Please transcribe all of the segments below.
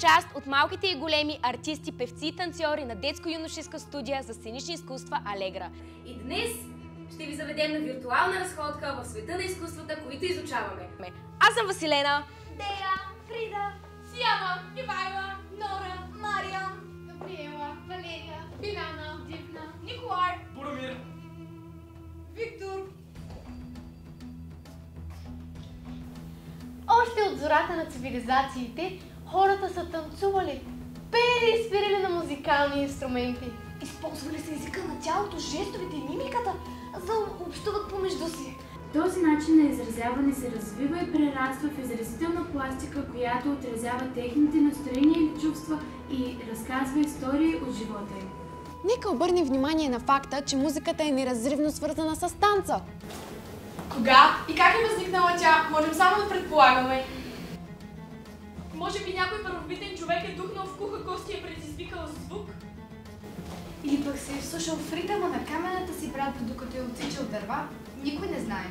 част от малките и големи артисти, певци и танцори на детско-юношеска студия за сценични изкуства Алегра. И днес ще ви заведем на виртуална разходка в света на изкуствата, които изучаваме. Аз съм Василена, Дея, Фрида, Сияна, Ивайла, Нора, Мария, Габриела, Валерия, Биляна, Дивна, Николай, Боромир, Виктор. Още от зората на цивилизациите хората са танцували, пеели и свирили на музикални инструменти. Използвали са езика на тялото, жестовете и мимиката, за да общуват помежду си. Този начин на изразяване се развива и прераства в изразителна пластика, която отразява техните настроения или чувства и разказва истории от живота им. Нека обърнем внимание на факта, че музиката е неразривно свързана с танца. Кога и как е възникнала тя, можем само да предполагаме. Може би някой първобитен човек е духнал в куха кост и е предизвикал звук? Или пък се е вслушал в ритъма на каменната си брадва, докато е отсичал дърва? Никой не знае.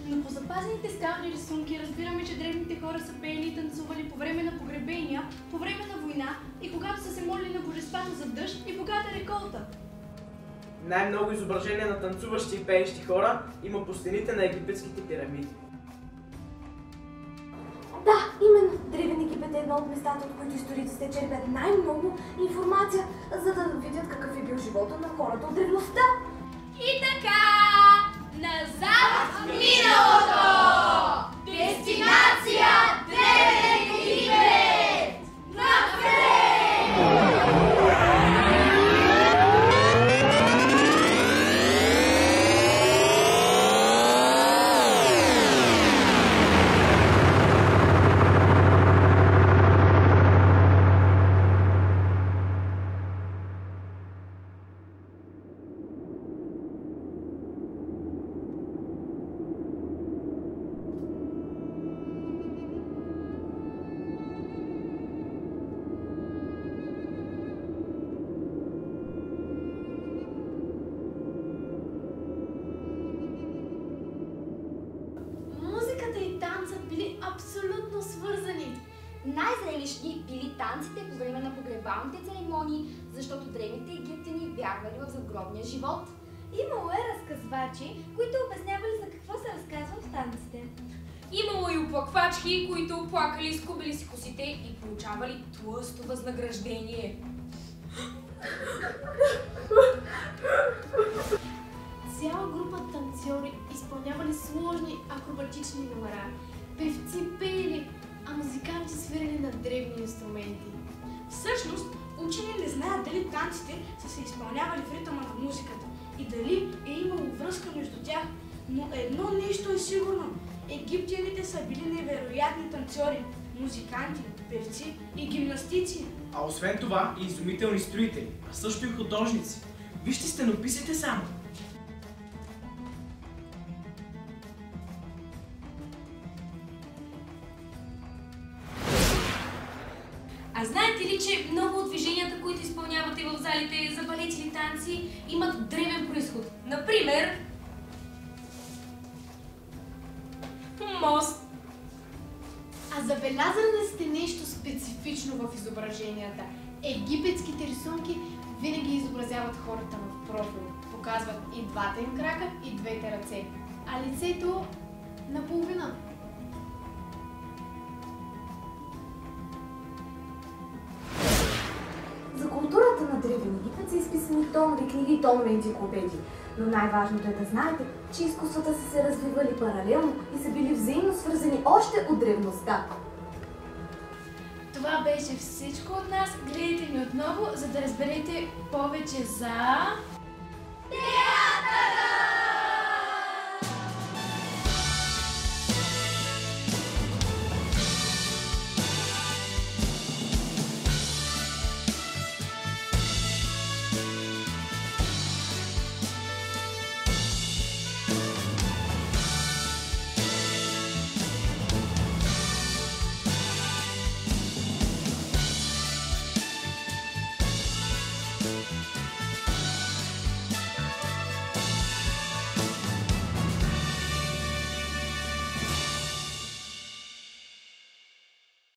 Но по запазените скални рисунки разбираме, че древните хора са пеели и танцували по време на погребения, по време на война и когато са се молили на божествата за дъжд и богата реколта. най-много изображения на танцуващи и пеещи хора има по стените на египетските пирамиди. Да, именно. Древен Египет е едно от местата, от които историците черпят най-много информация, за да видят какъв е бил живота на хората от древността. И така, назад в миналото! Дестинация Древен Египет! Напред! Абсолютно свързани. Най-зрелищни били танците по време на погребалните церемонии, защото древните египтяни вярвали в задгробния живот. Имало е разказвачи, които обяснявали за какво се разказва в танците. Имало и оплаквачки, които плакали, изкубили си косите и получавали тлъсто възнаграждение. Цяла група танцори изпълнявали сложни акробатични номера. Певци пеели, а музиканти свирили на древни инструменти. Всъщност, учени не знаят дали танците са се изпълнявали в ритъма на музиката и дали е имало връзка между тях, но едно нещо е сигурно. Египтяните са били невероятни танцори, музиканти, певци и гимнастици. А освен това и изумителни строители, а също и художници. Вижте стенописите само. А знаете ли, че много от движенията, които изпълнявате в залите за балет или танци, имат древен произход? Например, мост. А забелязали ли сте нещо специфично в изображенията? Египетските рисунки винаги изобразяват хората в профил. Показват и двата им крака, и двете ръце. А лицето наполовина. За културата на Древен Египет са изписани тонове книги и тонове енциклопедии. Но най-важното е да знаете, че изкуствата са се развивали паралелно и са били взаимно свързани още от древността. Това беше всичко от нас. Гледайте ни отново, за да разберете повече за...